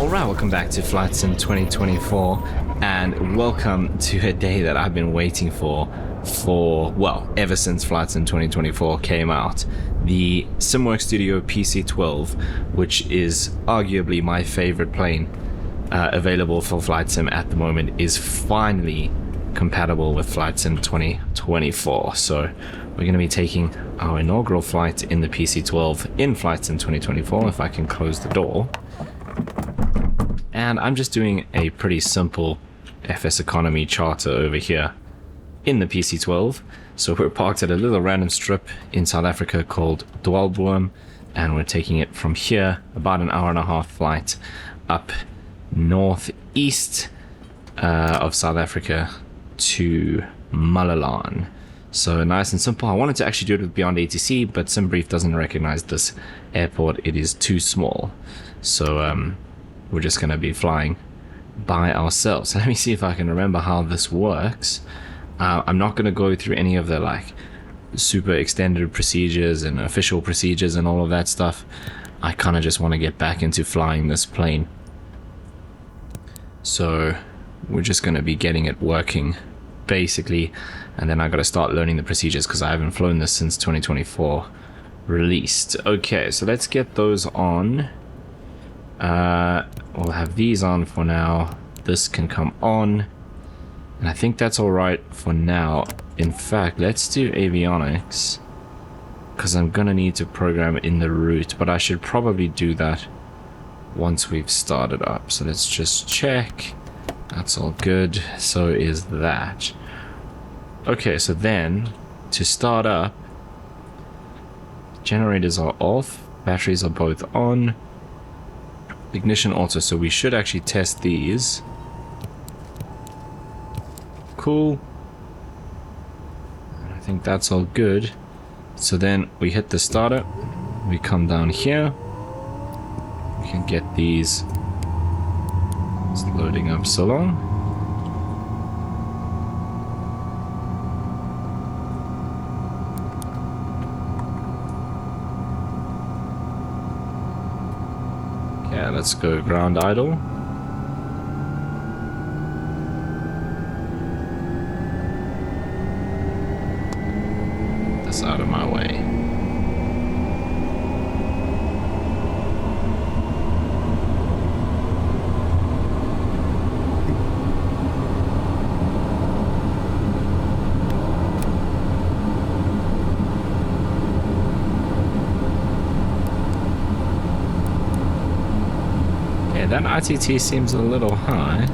Alright, welcome back to Flight Sim 2024, and welcome to a day that I've been waiting for, well, ever since Flight Sim 2024 came out. The Simworks Studio PC-12, which is arguably my favorite plane available for Flight Sim at the moment, is finally compatible with Flight Sim 2024. So we're going to be taking our inaugural flight in the PC-12 in Flight Sim 2024, if I can close the door. And I'm just doing a pretty simple FS economy charter over here in the PC-12. So we're parked at a little random strip in South Africa called Dwaalboom, and we're taking it from here, about an hour and a half flight up northeast of South Africa to Malalan. So nice and simple. I wanted to actually do it with Beyond ATC, but Simbrief doesn't recognize this airport. It is too small. So we're just going to be flying by ourselves. Let me see if I can remember how this works. I'm not going to go through any of the like super extended procedures and official procedures and all of that stuff. I kind of just want to get back into flying this plane. So we're just going to be getting it working basically, and then I got to start learning the procedures because I haven't flown this since 2024 released. Okay, so let's get those on. We'll have these on for now. This can come on, and I think that's all right for now. In fact, let's do avionics because I'm gonna need to program in the route, but I should probably do that once we've started up. So let's just check. That's all good. So is that. Okay, so then to start up, generators are off, batteries are both on, ignition auto, so we should actually test these. Cool. I think that's all good. So then we hit the starter, we come down here, we can get these. It's loading up so long. Okay, let's go ground idle. Get this out of my way. That ITT seems a little high.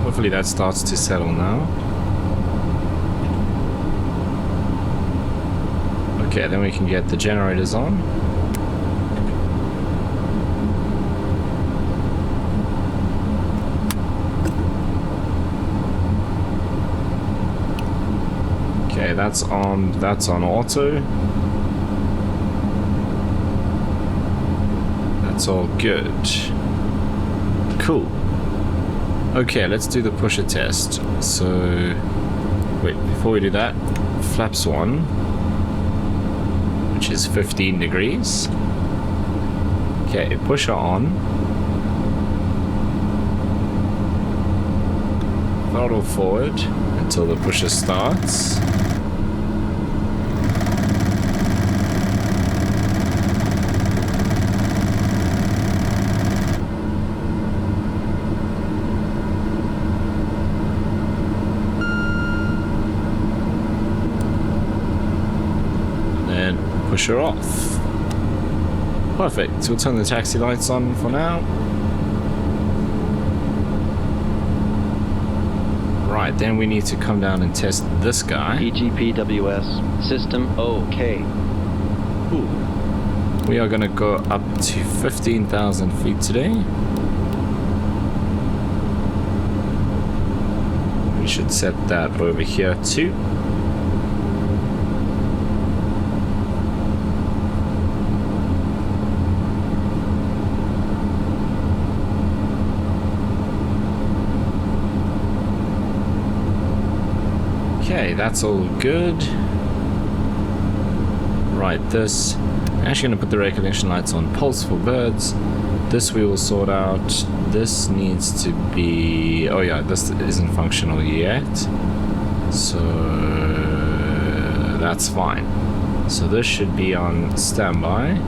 Hopefully that starts to settle now. Okay, then we can get the generators on. Okay, that's on auto. It's all good. Cool. Okay, let's do the pusher test. So, wait, before we do that, flaps 1, which is 15 degrees. Okay, pusher on. Throttle forward until the pusher starts. Pusher off. Perfect. We'll turn the taxi lights on for now. Right, then we need to come down and test this guy. EGPWS system OK. Ooh. We are going to go up to 15,000 feet today. We should set that over here too. Okay, that's all good. Right, this Actually going to put the recognition lights on pulse for birds. This we will sort out. This needs to be... oh yeah, this isn't functional yet. So that's fine. So this should be on standby.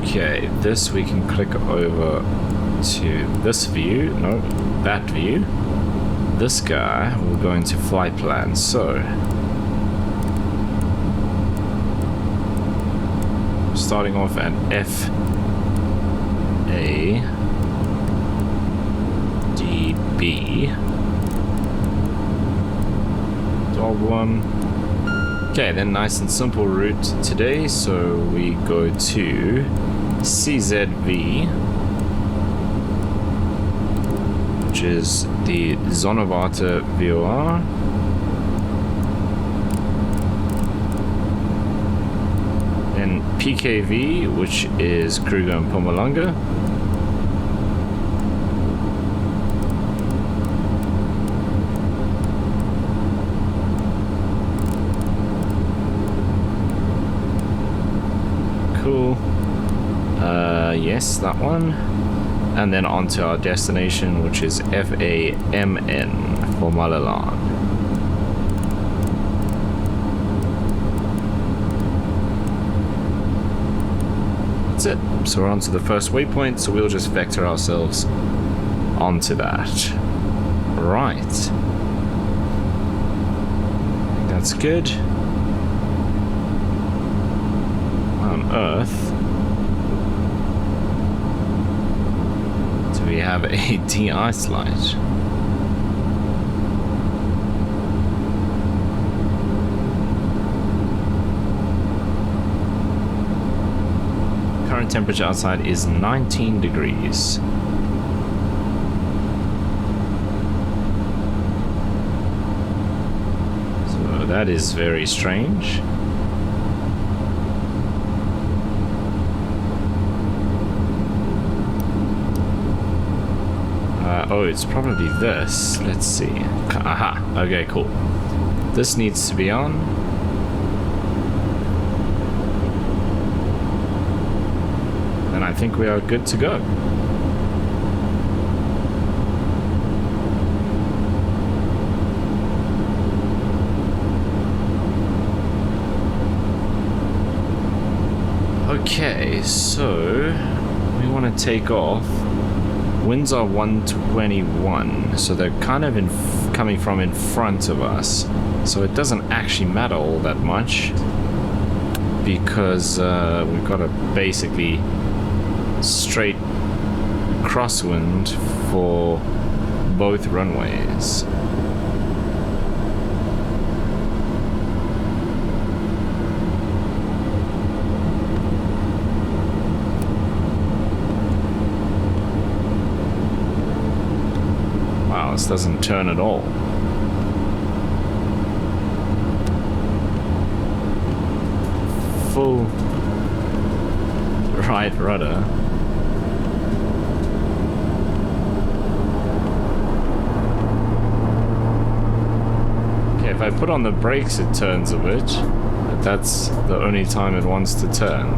Okay, this we can click over to this view. No, that view. This guy will go into flight plan. So starting off at FADB 12-1. Okay, then nice and simple route today. So we go to CZV, which is the Zonnewater VOR. Then PKV, which is Kruger and Mpumalanga. Cool. Yes, that one. And then on to our destination, which is FAMN for Malalan. That's it. So we're on to the first waypoint, so we'll just vector ourselves onto that. Right. I think that's good. On Earth, do we have a de-ice-light? Current temperature outside is 19 degrees. So that is very strange. Oh, it's probably this. Let's see. Aha. Okay, cool. This needs to be on. And I think we are good to go. Okay, so we want to take off. Winds are 121, so they're kind of coming from in front of us. So it doesn't actually matter all that much because we've got a basically straight crosswind for both runways. This doesn't turn at all. Full right rudder. Okay, if I put on the brakes it turns a bit, but that's the only time it wants to turn.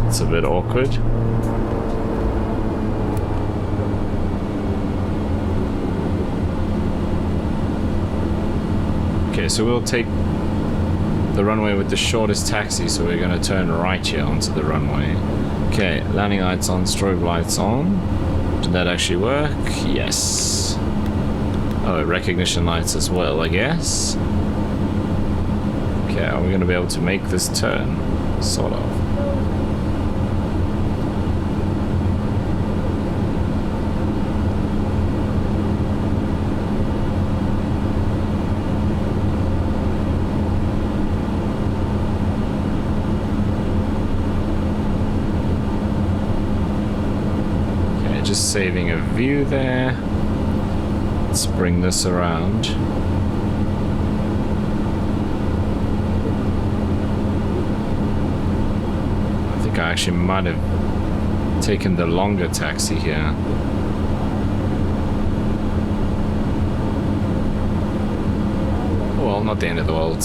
It's a bit awkward. Okay, so we'll take the runway with the shortest taxi, so we're going to turn right here onto the runway. Okay, landing lights on, strobe lights on. Did that actually work? Yes. Oh, recognition lights as well, I guess. Okay, are we going to be able to make this turn? Sort of. Just saving a view there. Let's bring this around. I think I actually might have taken the longer taxi here. Oh well, well, not the end of the world.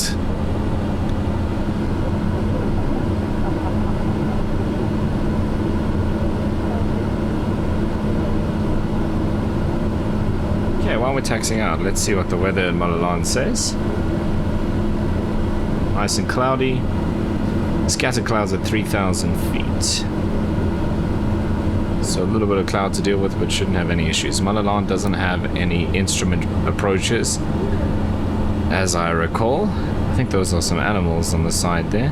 Okay, while we're taxiing out, let's see what the weather in Malalan says. Nice and cloudy. Scattered clouds at 3,000 feet. So a little bit of cloud to deal with, but shouldn't have any issues. Malalan doesn't have any instrument approaches, as I recall. I think those are some animals on the side there.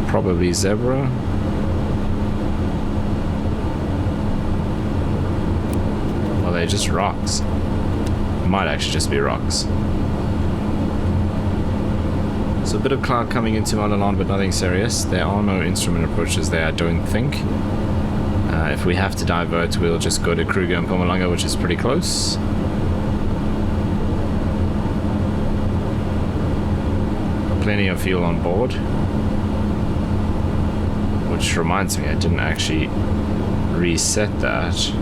Probably zebra. Or they're just rocks. Might actually just be rocks. So a bit of cloud coming into Malalan, but nothing serious. There are no instrument approaches there, I don't think. If we have to divert, we'll just go to Kruger and Pumalanga, which is pretty close. Plenty of fuel on board. Which reminds me, I didn't actually reset that.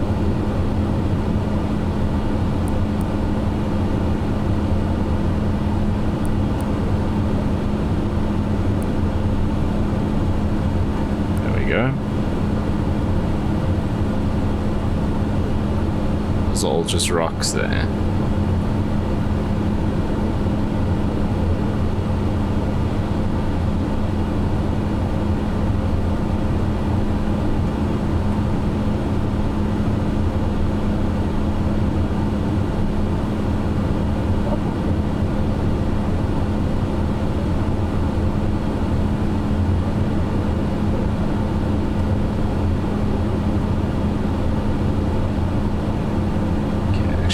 Those are all just rocks there.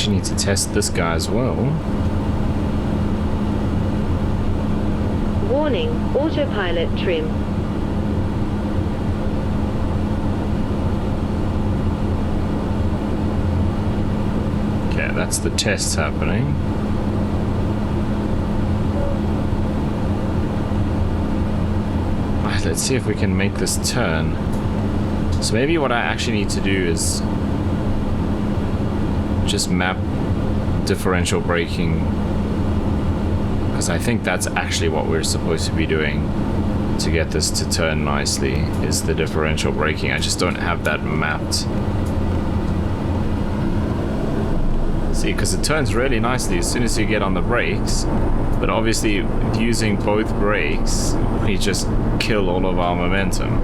Need to test this guy as well. Warning, autopilot trim. Okay, that's the test happening. Right, let's see if we can make this turn. So maybe what I actually need to do is just map differential braking, because I think that's actually what we're supposed to be doing to get this to turn nicely, is the differential braking. I just don't have that mapped. See, because it turns really nicely as soon as you get on the brakes, but obviously using both brakes we just kill all of our momentum.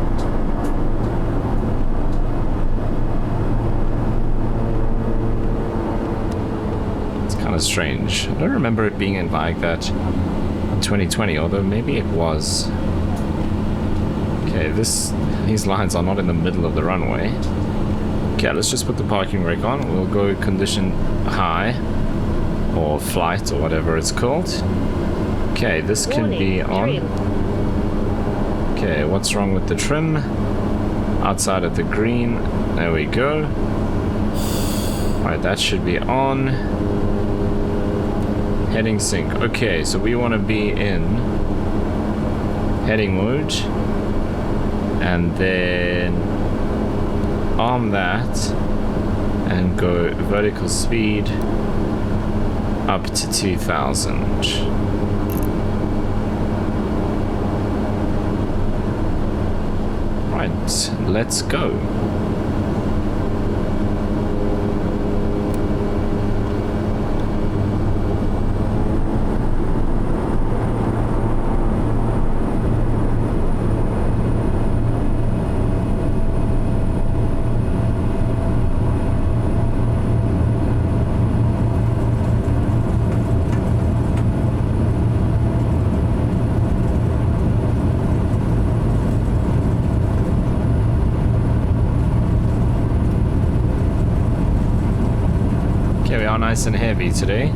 Strange. I don't remember it being like that in 2020, although maybe it was. Okay, these lines are not in the middle of the runway. Okay, let's just put the parking brake on. We'll go condition high, or flight, or whatever it's called. Okay, this can be on. Okay, what's wrong with the trim? Outside of the green. There we go. Alright, that should be on. Heading sync. Okay, so we want to be in heading mode, and then arm that and go vertical speed up to 2000. Right, let's go. Nice and heavy today.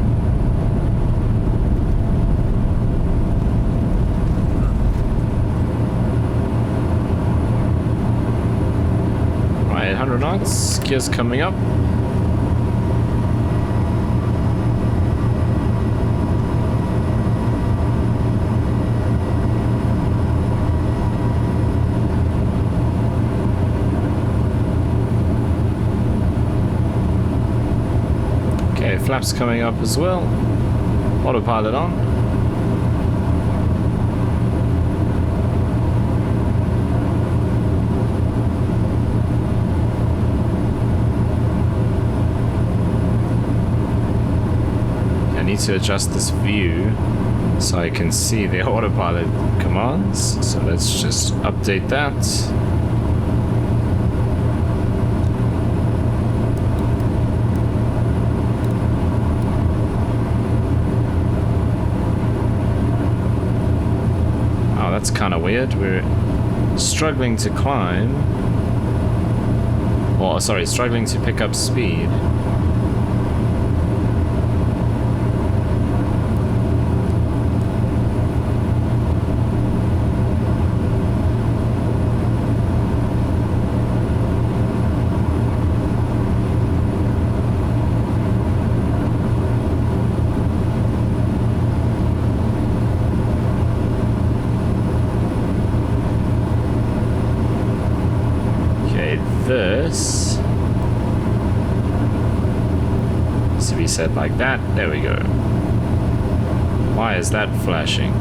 Right, 100 knots, gears coming up. Flaps coming up as well. Autopilot on. to adjust this view so I can see the autopilot commands. So let's just update that. Oh, that's kind of weird. We're struggling to climb. Oh, sorry, struggling to pick up speed. This to be set like that. There we go. Why is that flashing?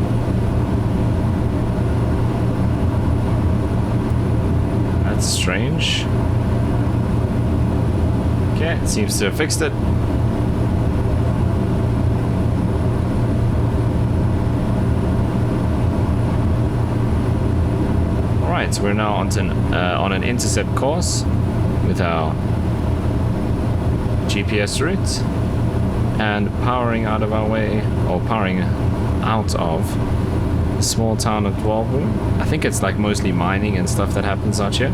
That's strange. Okay, it seems to have fixed it. Alright, so we're now on an intercept course with our GPS route and powering out of our way, or powering out of the small town of Dwalboom. I think it's like mostly mining and stuff that happens out here.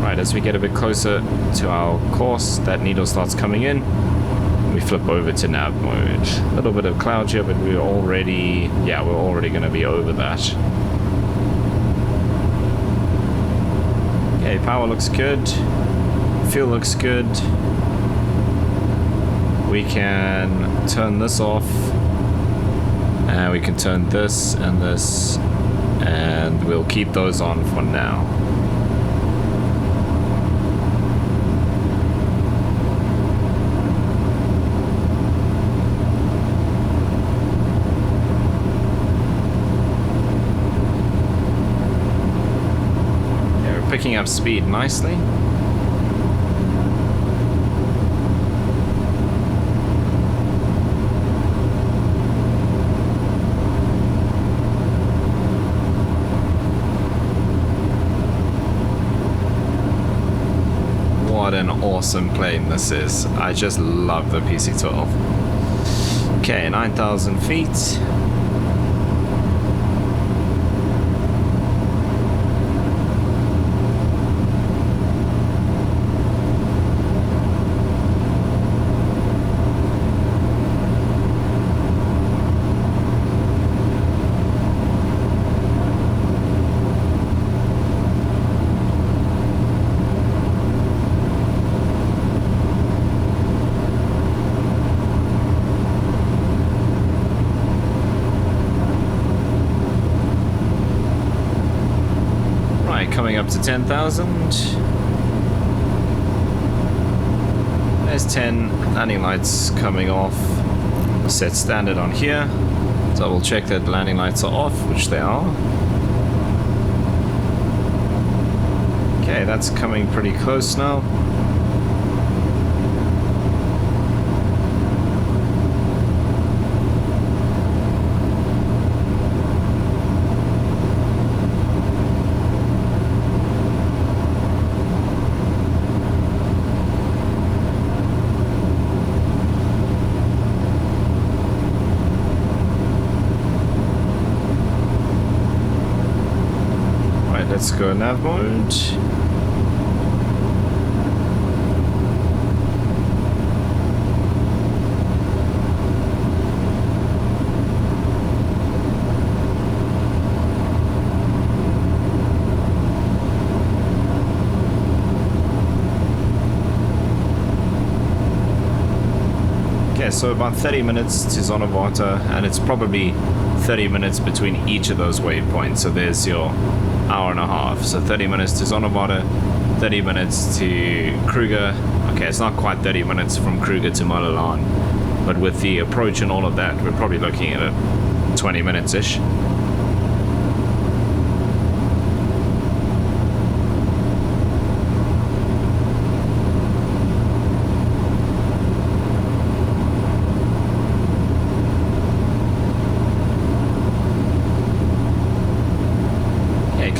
Right, as we get a bit closer to our course, that needle starts coming in. We flip over to nav mode. A little bit of cloud here, but we're already going to be over that. Okay, power looks good. Fuel looks good. We can turn this off. And we can turn this and this. And we'll keep those on for now. Picking up speed nicely. What an awesome plane this is. I just love the PC-12. Okay, 9,000 feet. Coming up to 10,000. There's 10 landing lights coming off. Set standard on here. Double check that the landing lights are off, which they are. Okay, that's coming pretty close now. Let's go nav mode. Okay, so about 30 minutes to Zonnewater, and it's probably 30 minutes between each of those waypoints. So there's your hour and a half. So 30 minutes to Zonnewater, 30 minutes to Kruger. Okay, it's not quite 30 minutes from Kruger to Molelaan, but with the approach and all of that, we're probably looking at 20 minutes-ish.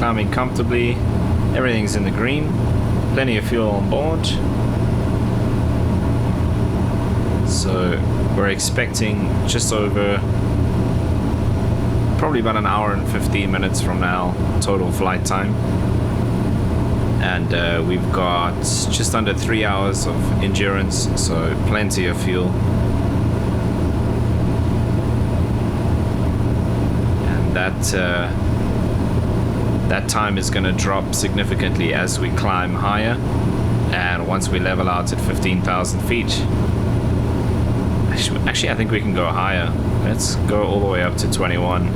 climbing comfortably. Everything's in the green. Plenty of fuel on board. So we're expecting just over, probably about an hour and 15 minutes from now, total flight time. And we've got just under 3 hours of endurance, so plenty of fuel. And that time is going to drop significantly as we climb higher, and once we level out at 15,000 feet. Actually, I think we can go higher. Let's go all the way up to 21.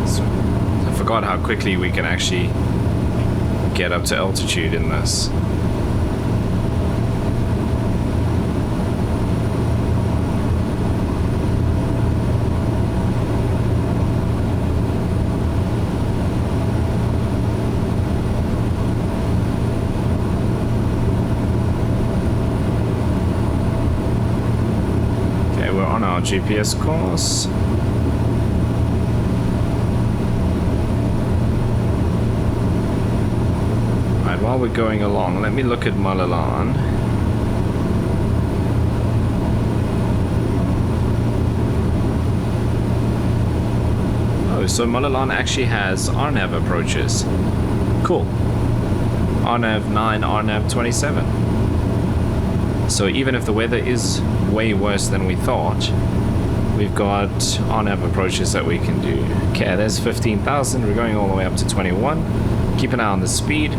So, I forgot how quickly we can actually get up to altitude in this. GPS course. Right, while we're going along, let me look at Malalan. Oh, so Malalan actually has RNAV approaches. Cool. RNAV 9, RNAV 27. So even if the weather is way worse than we thought, we've got RNAV approaches that we can do. Okay, there's 15,000. We're going all the way up to 21. Keep an eye on the speed.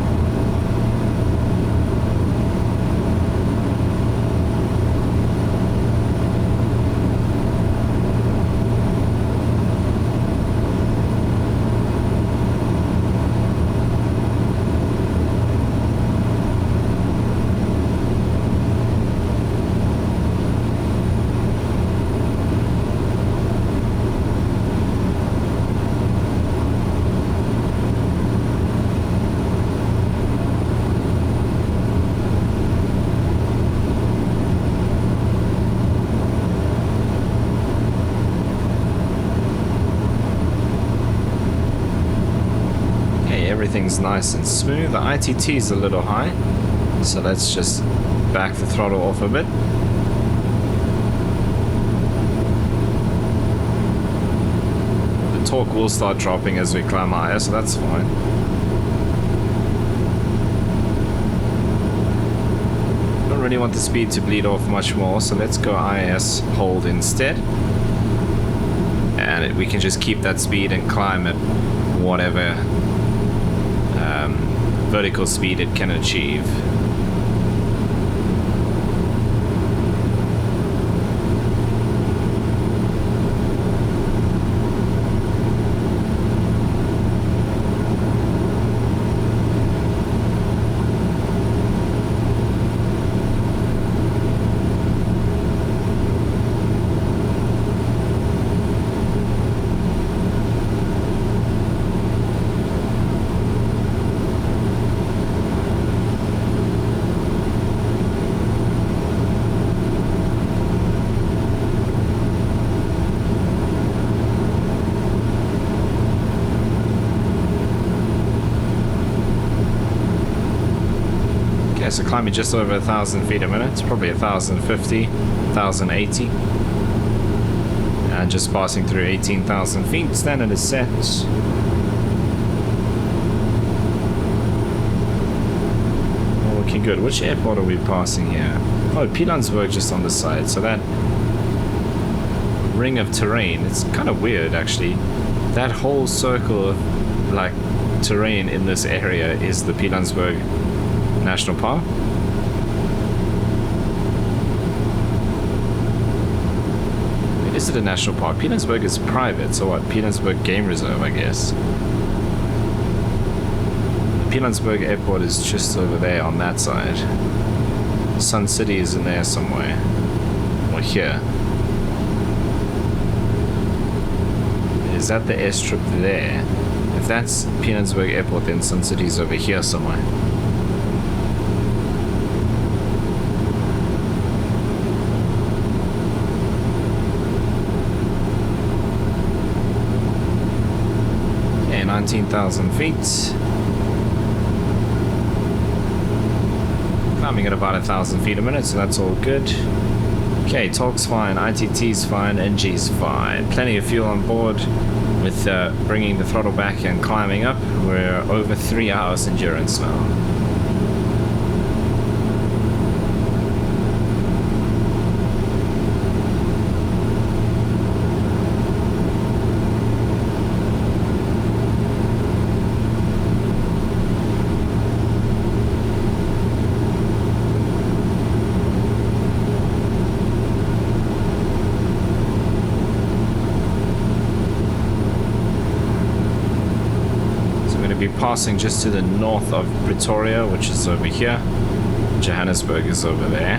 Everything's nice and smooth. The ITT is a little high, so let's just back the throttle off a bit. The torque will start dropping as we climb higher, so that's fine. Don't really want the speed to bleed off much more, so let's go IS hold instead. And we can just keep that speed and climb at whatever vertical speed it can achieve. So climbing just over 1,000 feet a minute. It's probably 1,050, 1,080. And just passing through 18,000 feet. Standard is set. All looking good. Which airport are we passing here? Oh, Pilansburg just on the side. So that ring of terrain, it's kind of weird actually. That whole circle of like terrain in this area is the Pilansburg National Park. Is it a national park? Pilansburg is private, so what? Pilansburg Game Reserve, I guess. Pilansburg Airport is just over there on that side. Sun City is in there somewhere. Or here. Is that the airstrip there? If that's Pilansburg Airport, then Sun City's over here somewhere. 19,000 feet. Climbing at about 1,000 feet a minute, so that's all good. Okay, torque's fine, ITT's fine, NG's fine. Plenty of fuel on board. With bringing the throttle back and climbing up, we're over 3 hours endurance now. Passing just to the north of Pretoria, which is over here. Johannesburg is over there.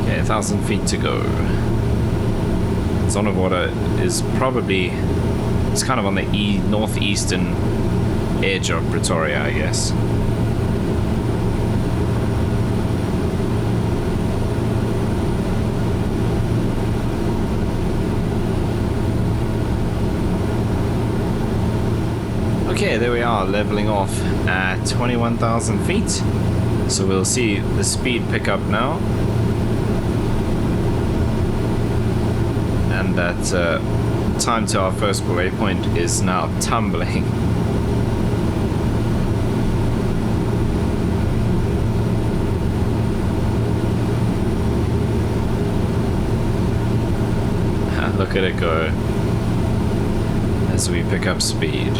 Okay, 1,000 feet to go. Zone of water is probably, it's kind of on the northeastern edge of Pretoria, I guess. Okay, there we are, leveling off at 21,000 feet. So we'll see the speed pick up now. And that time to our first waypoint is now tumbling. Look at it go as we pick up speed.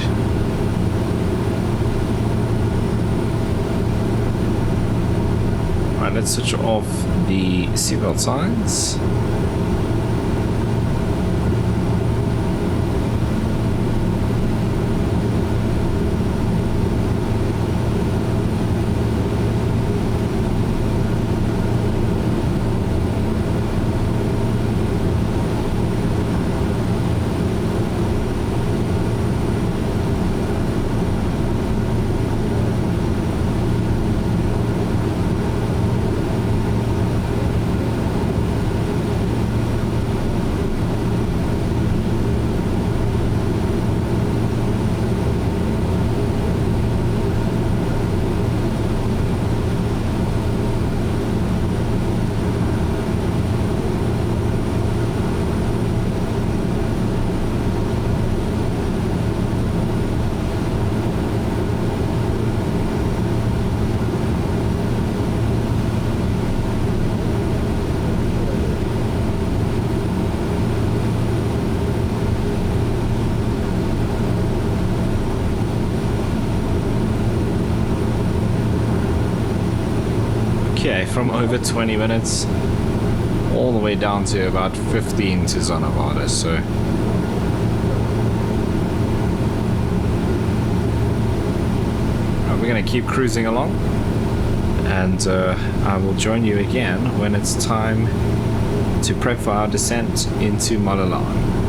Alright, let's switch off the seatbelt signs. Okay, from over 20 minutes all the way down to about 15 to Zonavada, so we're going to keep cruising along, and I will join you again when it's time to prep for our descent into Malalan.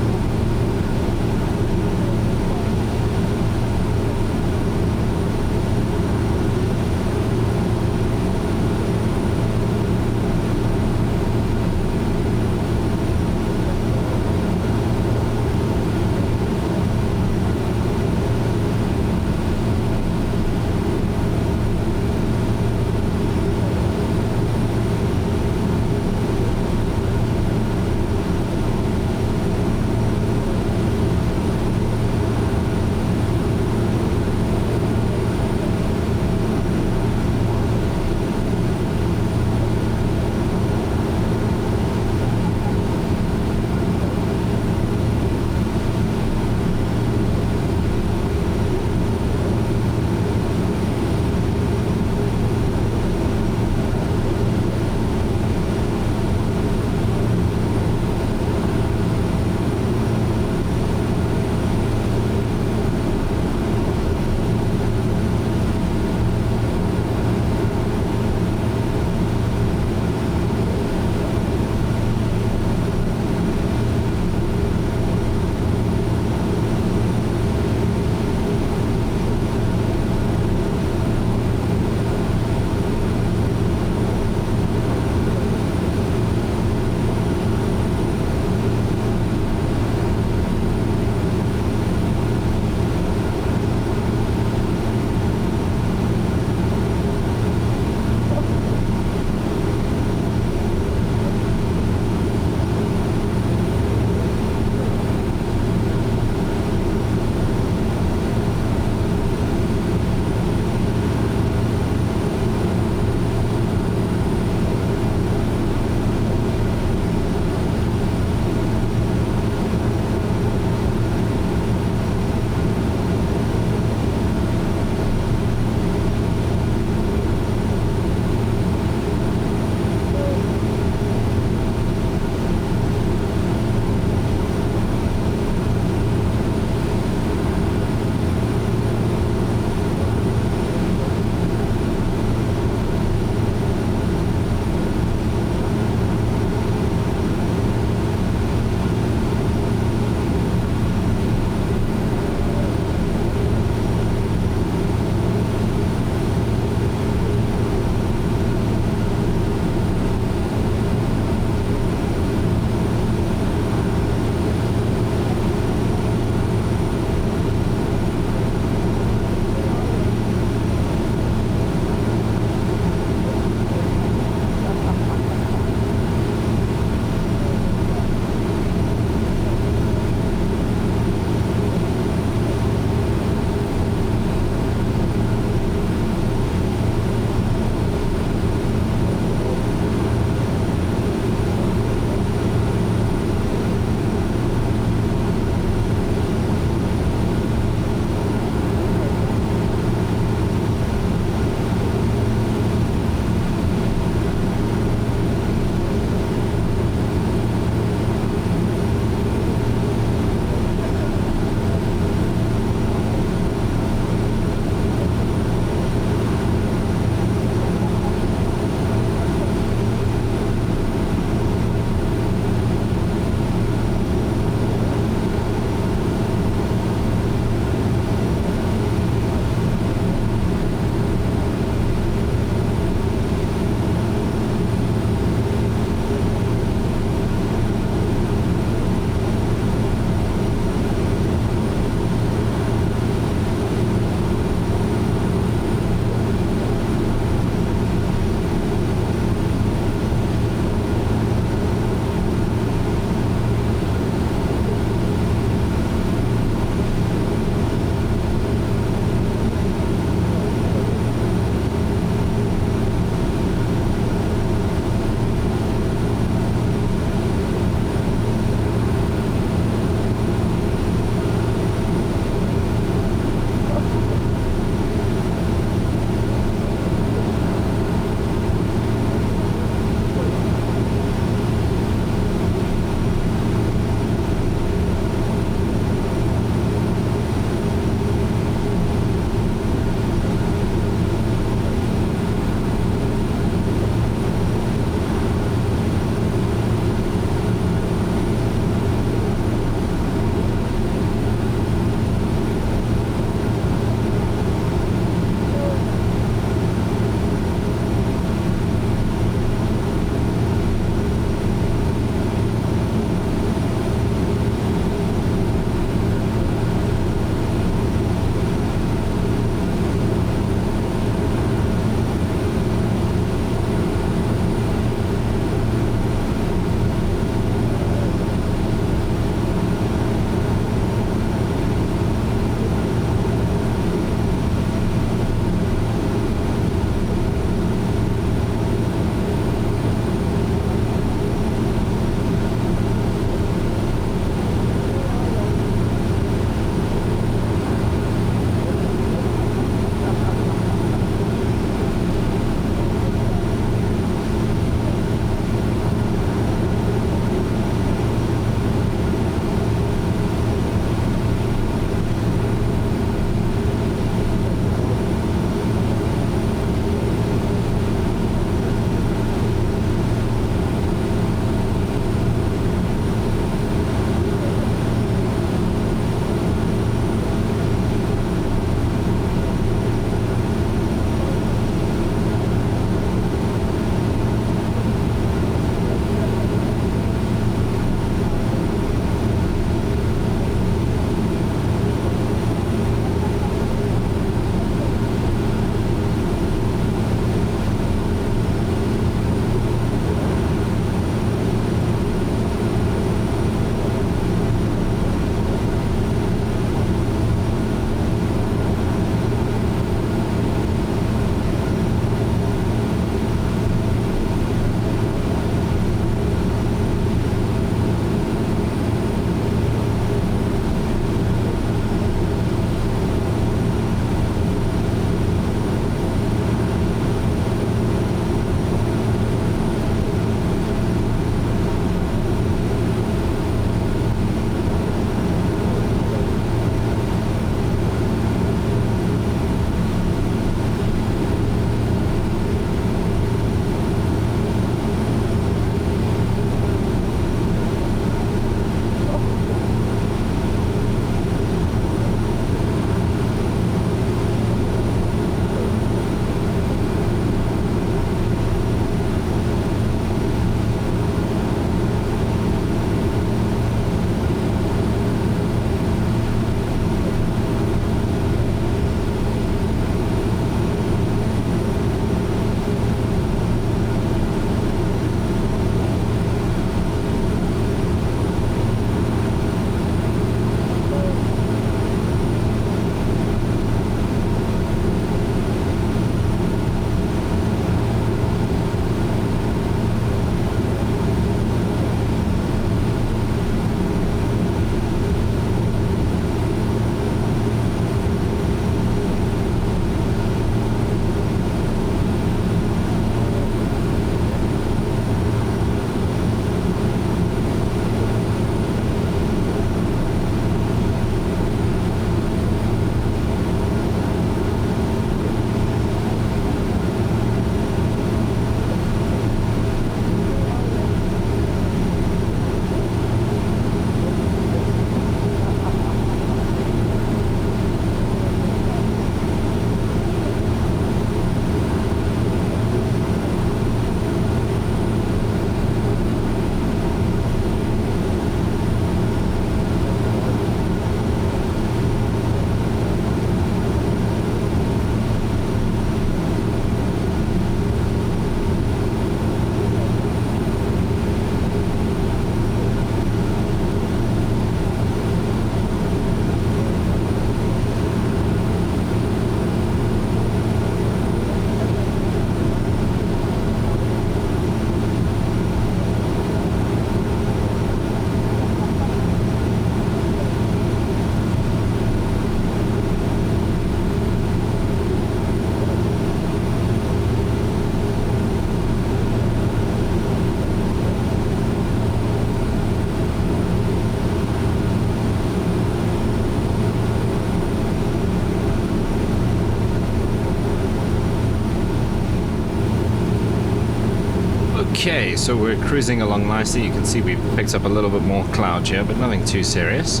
Okay, so we're cruising along nicely. You can see we picked up a little bit more cloud here, but nothing too serious.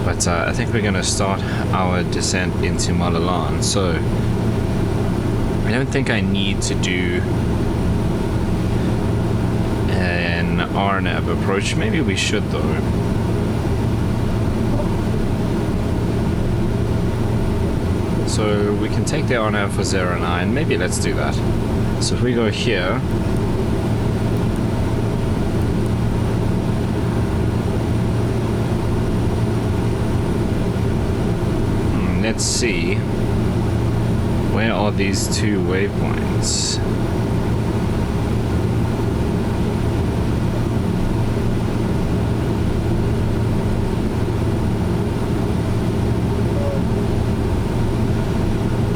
But I think we're going to start our descent into Malalan. So I don't think I need to do an RNAV approach. Maybe we should though. So we can take the RNAV for 09. Maybe let's do that. So if we go here. Let's see. Where are these two waypoints?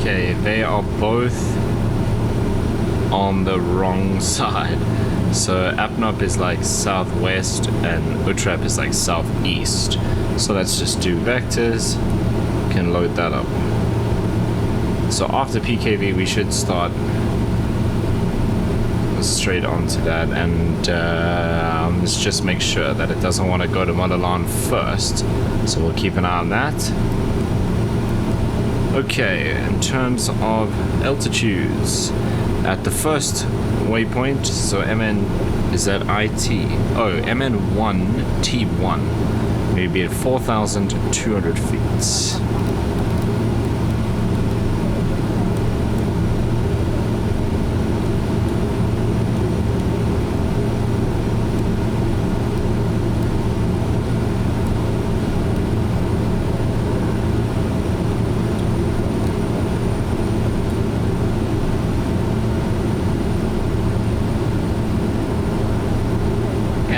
Okay, they are both on the wrong side. So Apnop is like southwest and Utrap is like southeast. So let's just do vectors. Can load that up. So after PKV we should start straight onto that, and let's just make sure that it doesn't want to go to Malalan first. So we'll keep an eye on that. Okay, in terms of altitudes, at the first waypoint, so MN is at IT. Oh, MN1 T1. Maybe at 4,200 feet.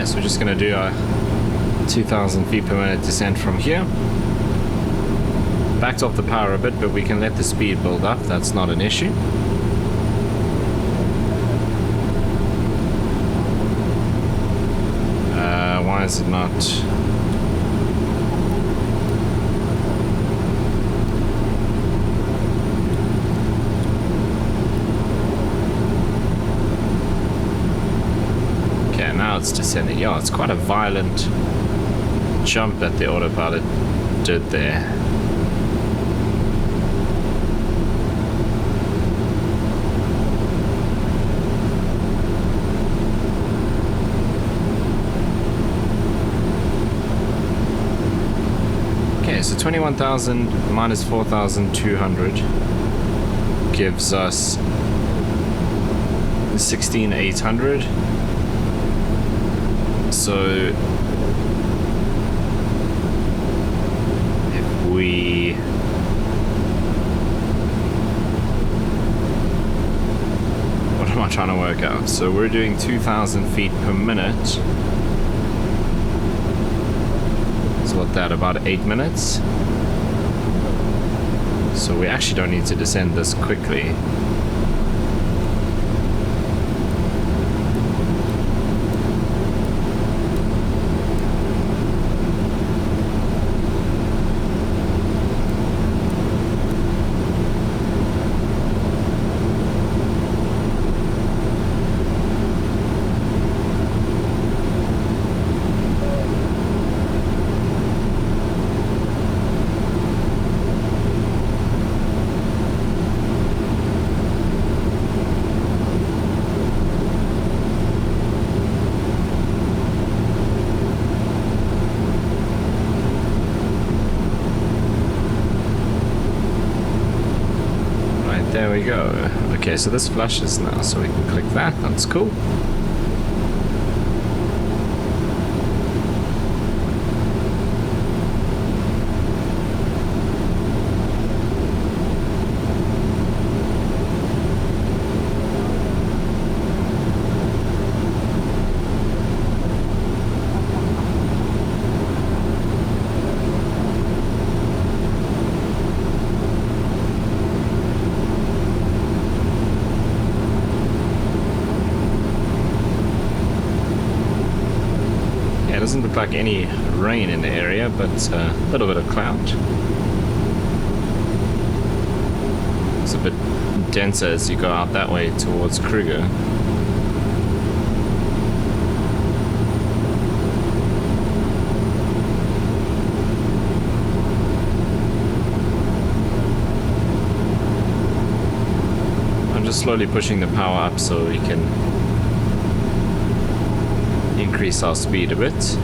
So we're just going to do a 2,000 feet per minute descent from here. Backed off the power a bit, but we can let the speed build up. That's not an issue. Why is it not? Now it's descending. Yeah, it's quite a violent jump that the autopilot did there. Okay, so 21,000 minus 4,200 gives us 16,800. So if we what am I trying to work out? So we're doing 2,000 feet per minute. So what that, about 8 minutes? So we actually don't need to descend this quickly. There we go. Okay, so this flashes now, so we can click that. That's cool. Doesn't look like any rain in the area, but a little bit of cloud. It's a bit denser as you go out that way towards Kruger. just slowly pushing the power up so we can increase our speed a bit.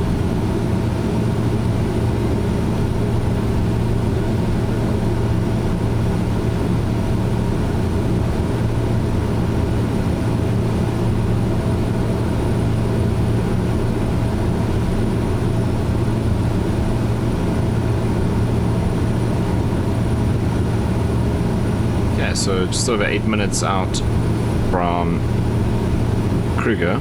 So just over 8 minutes out from Kruger.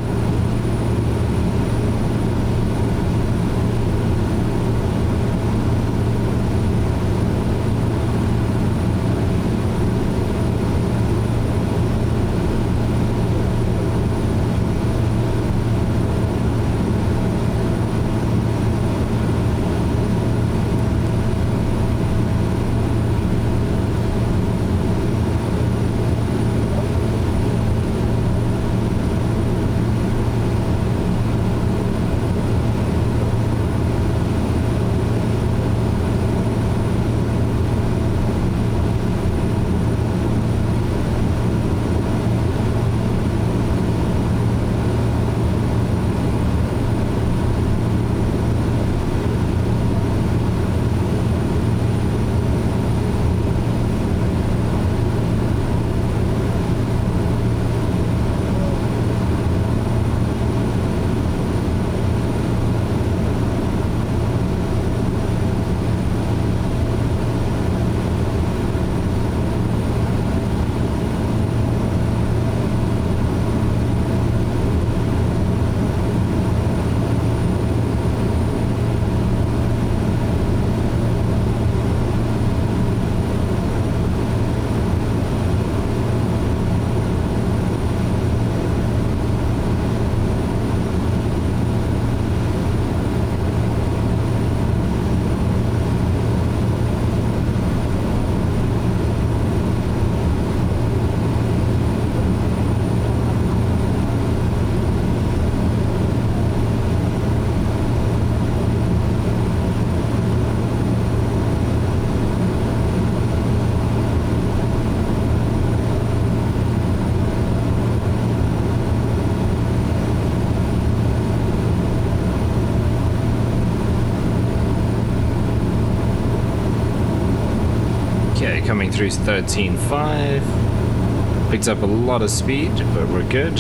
Coming through 13.5. Picked up a lot of speed, but we're good.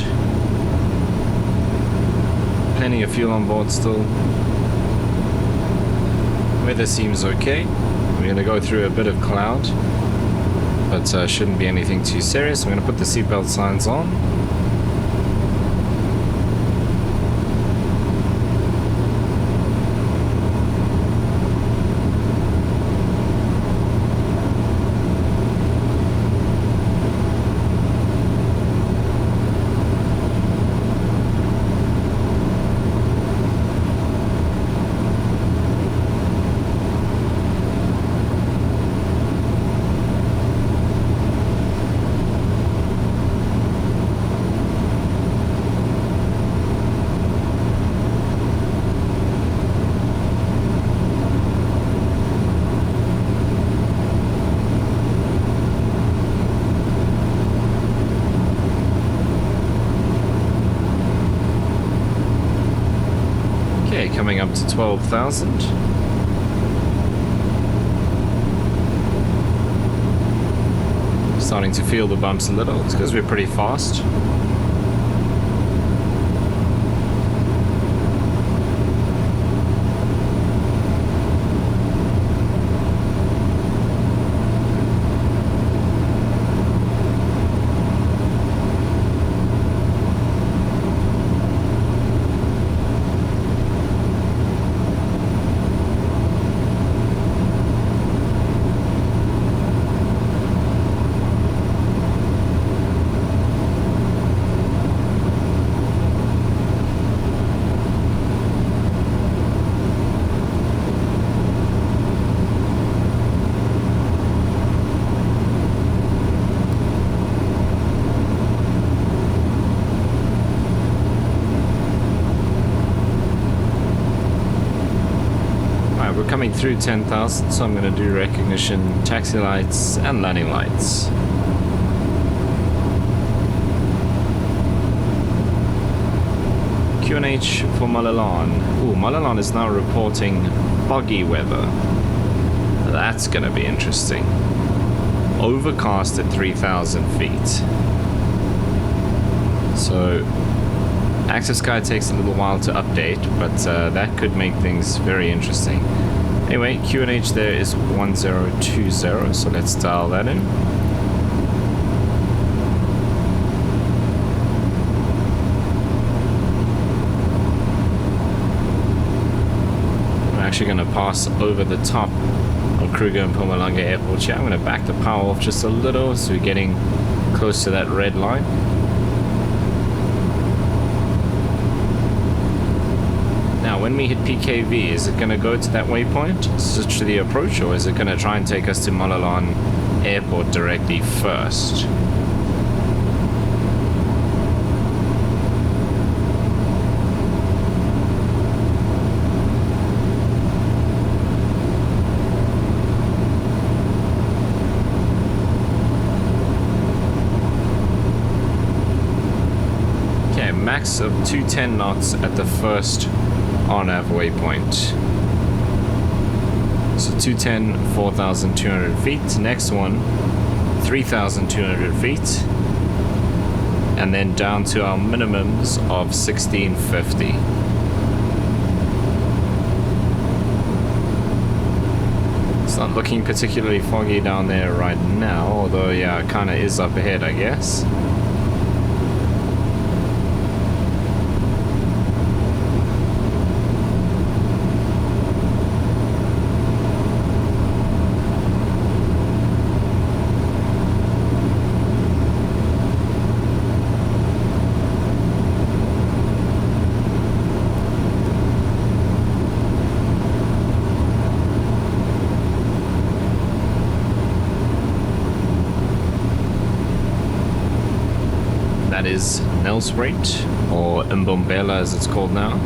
Plenty of fuel on board still. Weather seems okay. We're going to go through a bit of cloud, but shouldn't be anything too serious. I'm going to put the seatbelt signs on. Coming up to 12,000. Starting to feel the bumps a little. It's because we're pretty fast. Coming through 10,000, so I'm going to do recognition, taxi lights and landing lights. QNH for Malalan. Ooh, Malalan is now reporting foggy weather. That's gonna be interesting. Overcast at 3,000 feet. So, Active Sky takes a little while to update, but that could make things very interesting. Anyway, QNH there is 1020, so let's dial that in. Actually going to pass over the top of Kruger and Mpumalanga Airport here. I'm going to back the power off just a little so we're getting close to that red line. Now when we hit PKV, is it going to go to that waypoint, switch to the approach, or is it going to try and take us to Malalan Airport directly first? Max of 210 knots at the first RNAV waypoint. So 210, 4,200 feet. Next one, 3,200 feet. And then down to our minimums of 1,650. It's not looking particularly foggy down there right now, although yeah, it kind of is up ahead, I guess. Is Nelspruit, or Mbombela as it's called now.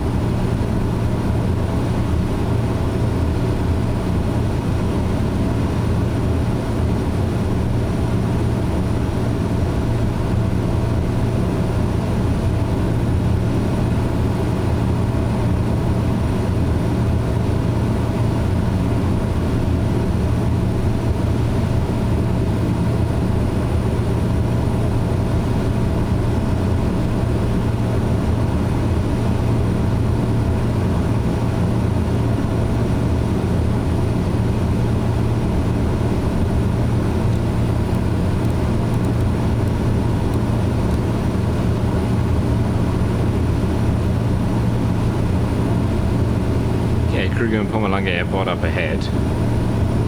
Kruger and Mpumalanga Airport up ahead,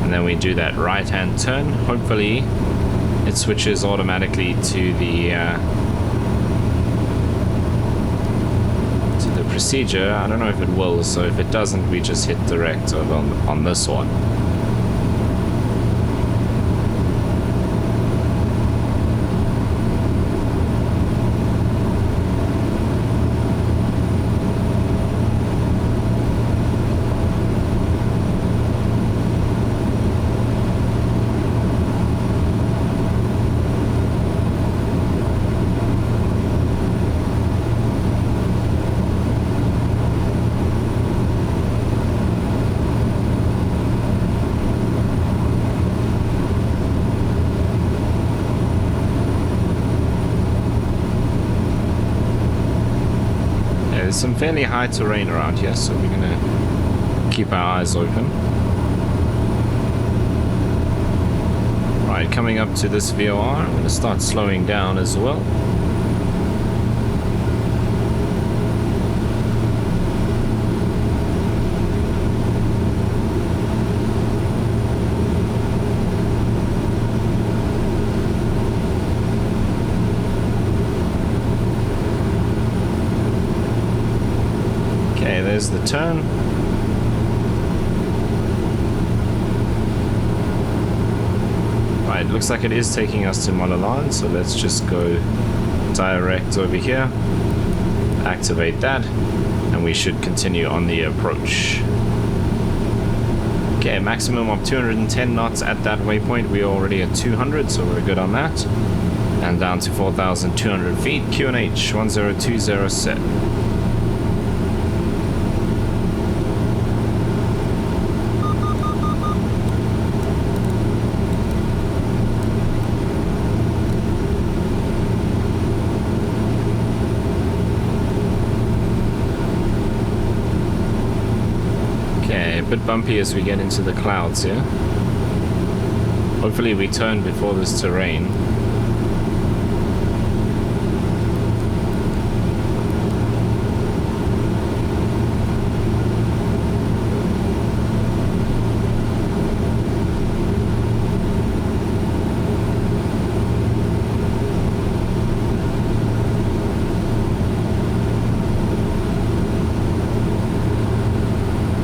and then we do that right hand turn. Hopefully it switches automatically to the procedure. I don't know if it will, so if it doesn't, we just hit direct on this one. There's some fairly high terrain around here, so we're gonna keep our eyes open. Right, coming up to this VOR, I'm gonna start slowing down as well. There's the turn. Right, looks like it is taking us to Malalan, so let's just go direct over here, activate that, and we should continue on the approach. Okay, maximum of 210 knots at that waypoint. We're already at 200, so we're good on that. And down to 4,200 feet, QNH 1020 set. bit bumpy as we get into the clouds here. Hopefully we turn before this terrain.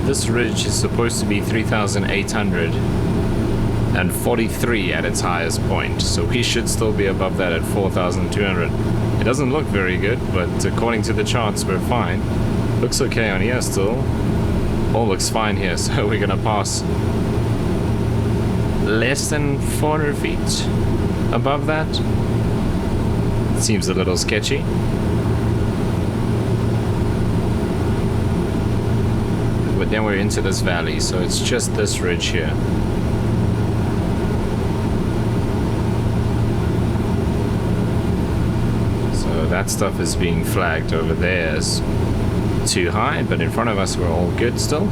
This ridge is supposed to be 3,843 at its highest point, so we should still be above that at 4,200. It doesn't look very good, but according to the charts, we're fine. Looks okay on here still. All looks fine here, so we're gonna pass less than 400 feet above that. Seems a little sketchy. But then we're into this valley, so it's just this ridge here. So that stuff is being flagged over there as too high, but in front of us we're all good still.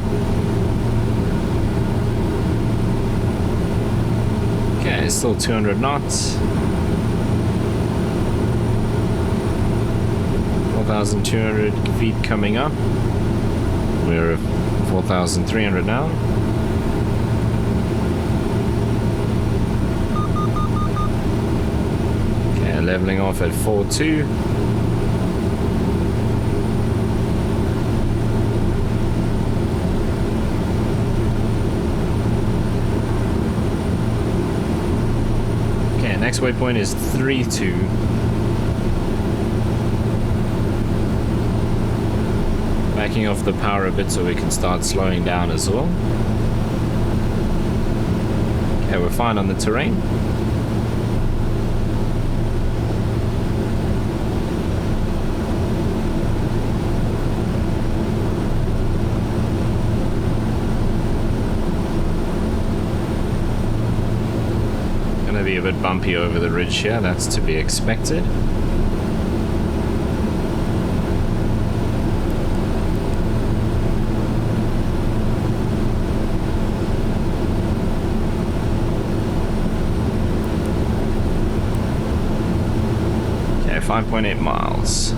Okay, still 200 knots. 4,200 feet coming up. We're 4,300 now. Okay, leveling off at 4.2. Okay, next waypoint is 3.2. Backing off the power a bit so we can start slowing down as well. Okay, we're fine on the terrain. Gonna be a bit bumpy over the ridge here, that's to be expected. Okay, 5.8 miles.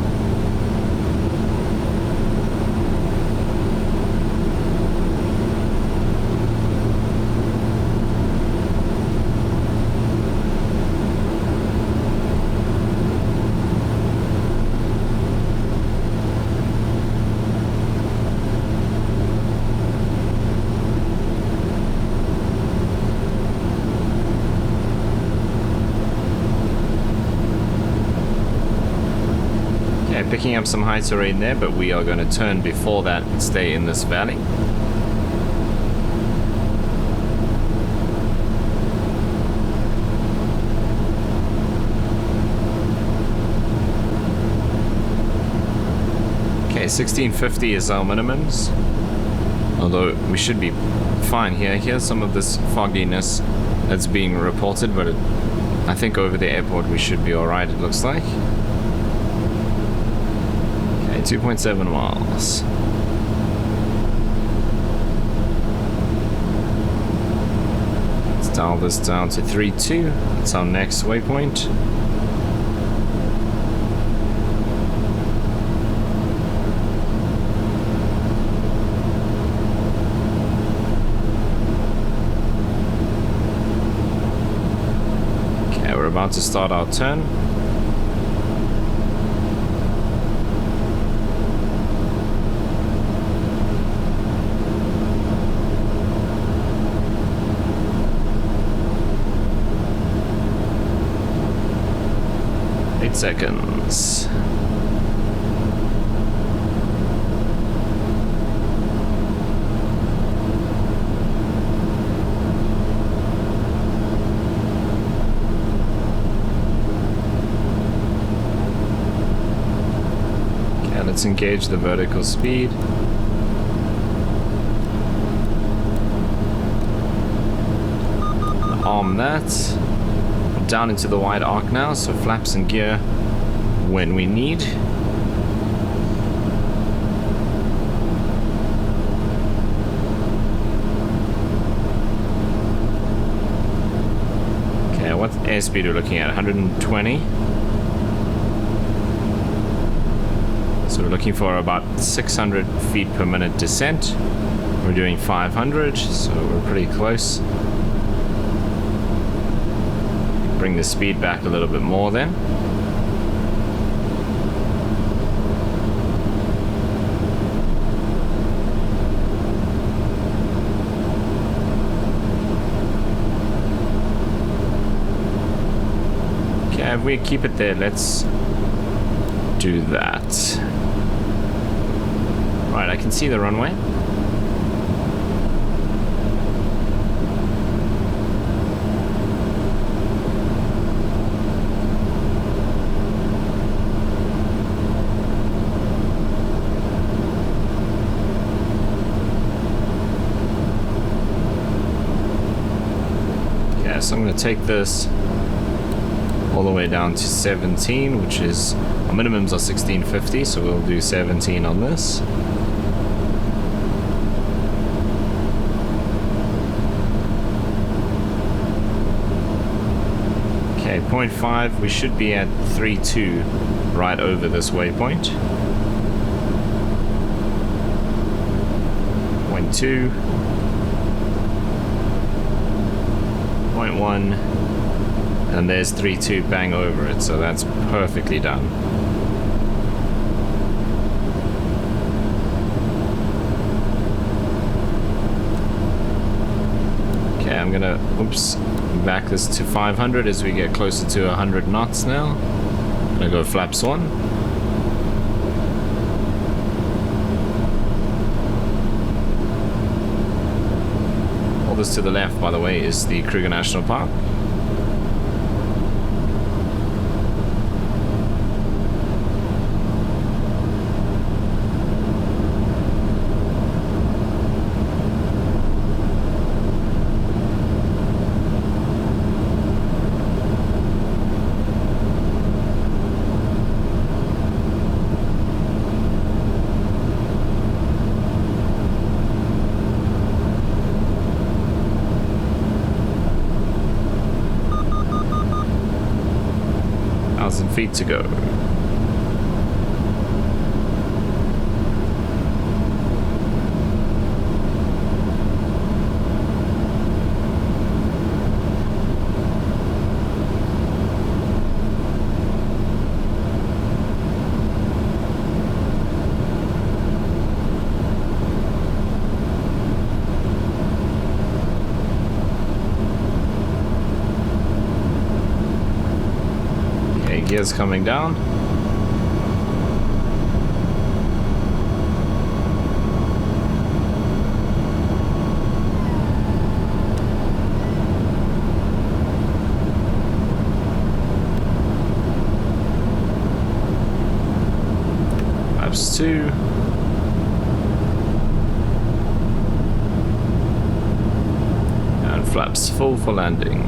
Picking up some high terrain there, but we are going to turn before that and stay in this valley. Okay, 1650 is our minimums. Although we should be fine here. Here's some of this fogginess that's being reported, but I think over the airport we should be alright, it looks like. 2.7 miles. Let's dial this down to 3.2. That's our next waypoint. Okay, we're about to start our turn. Seconds. Okay, let's engage the vertical speed. Arm that. Down into the wide arc now, so flaps and gear when we need. airspeed we're looking at 120. So we're looking for about 600 feet per minute descent. We're doing 500, so we're pretty close. Bring the speed back a little bit more then. Okay, if we keep it there, let's do that. Right, I can see the runway. Okay, so I'm going to take this all the way down to 17, which is, our minimums are 1650, so we'll do 17 on this. Okay, 0.5, we should be at 3.2 right over this waypoint. 0.2, 0.1, and there's 3.2 bang over it, so that's perfectly done. Okay, I'm gonna, oops, back this to 500 as we get closer to 100 knots now. I'm gonna go flaps 1. All this to the left, by the way, is the Kruger National Park. Feet to go. Gears coming down. Flaps 2. And flaps full for landing.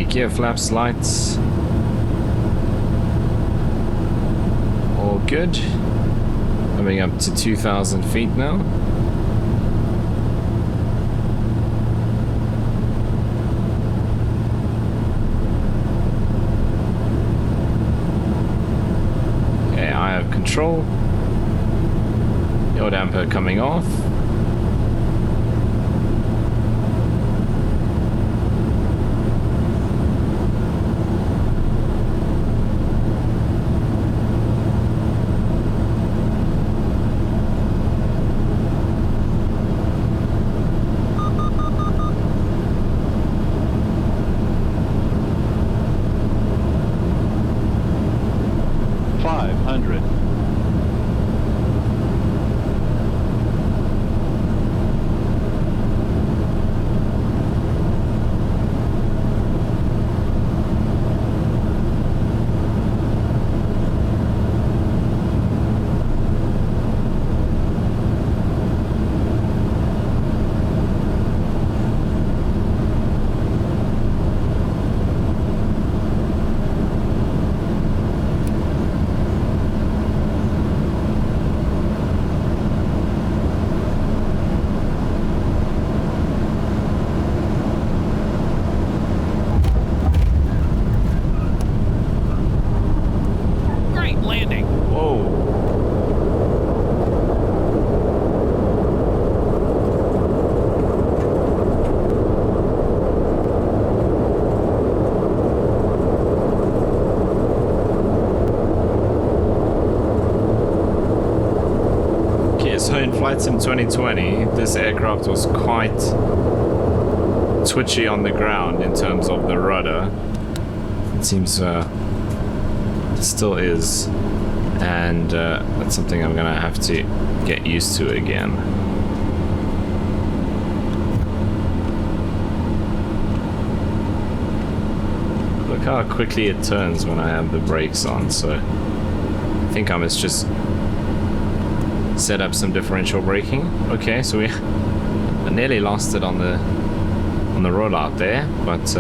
Gear flaps, lights, all good. Coming up to 2,000 feet now. Okay, I have control. Yaw damper coming off. Flight Sim 2020, this aircraft was quite twitchy on the ground in terms of the rudder. It seems still is, and that's something I'm gonna have to get used to again. Look how quickly it turns when I have the brakes on, so I think I must just set up some differential braking. Okay, so we nearly lost it on the rollout there, but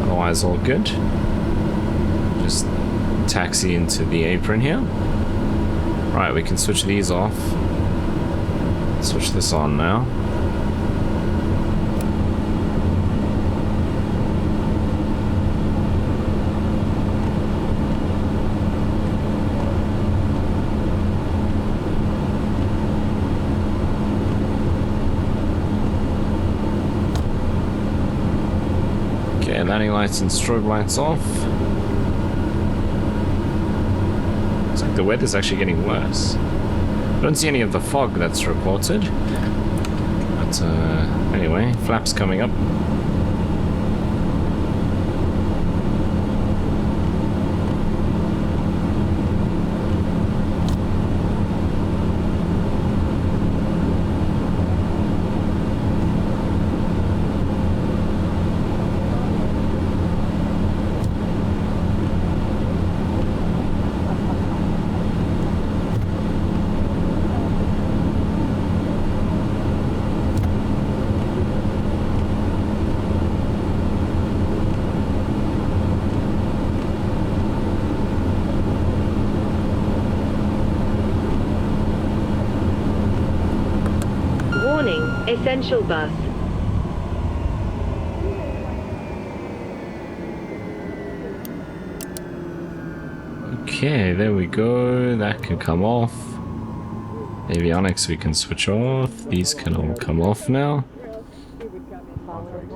otherwise all good. Just taxi into the apron here. Right, we can switch these off. Switch this on now. Landing lights and strobe lights off. Looks like the weather's actually getting worse. I don't see any of the fog that's reported. But anyway, flaps coming up. Essential bus. Okay, there we go. That can come off. Avionics we can switch off. These can all come off now.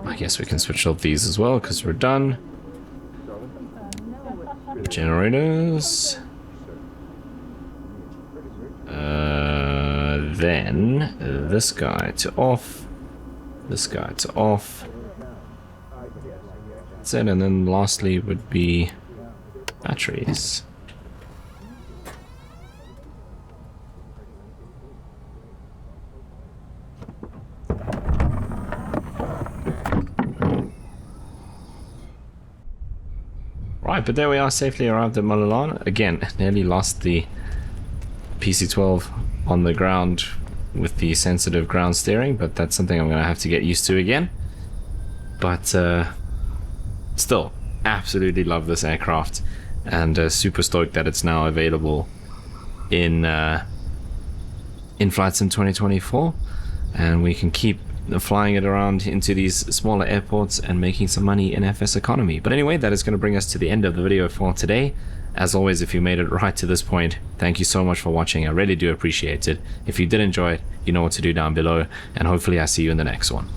I guess we can switch off these as well because we're done. Generators. Then this guy to off, this guy to off. That's it, and then lastly would be batteries. Right, but there we are, safely arrived at Malalan. Again, nearly lost the PC-12 on the ground with the sensitive ground steering, but that's something I'm gonna have to get used to again. But still, absolutely love this aircraft, and super stoked that it's now available in Flight Sim 2024, and we can keep flying it around into these smaller airports and making some money in FS economy. But anyway, that is going to bring us to the end of the video for today. As always, if you made it right to this point, thank you so much for watching. I really do appreciate it. If you did enjoy it, you know what to do down below, and hopefully I see you in the next one.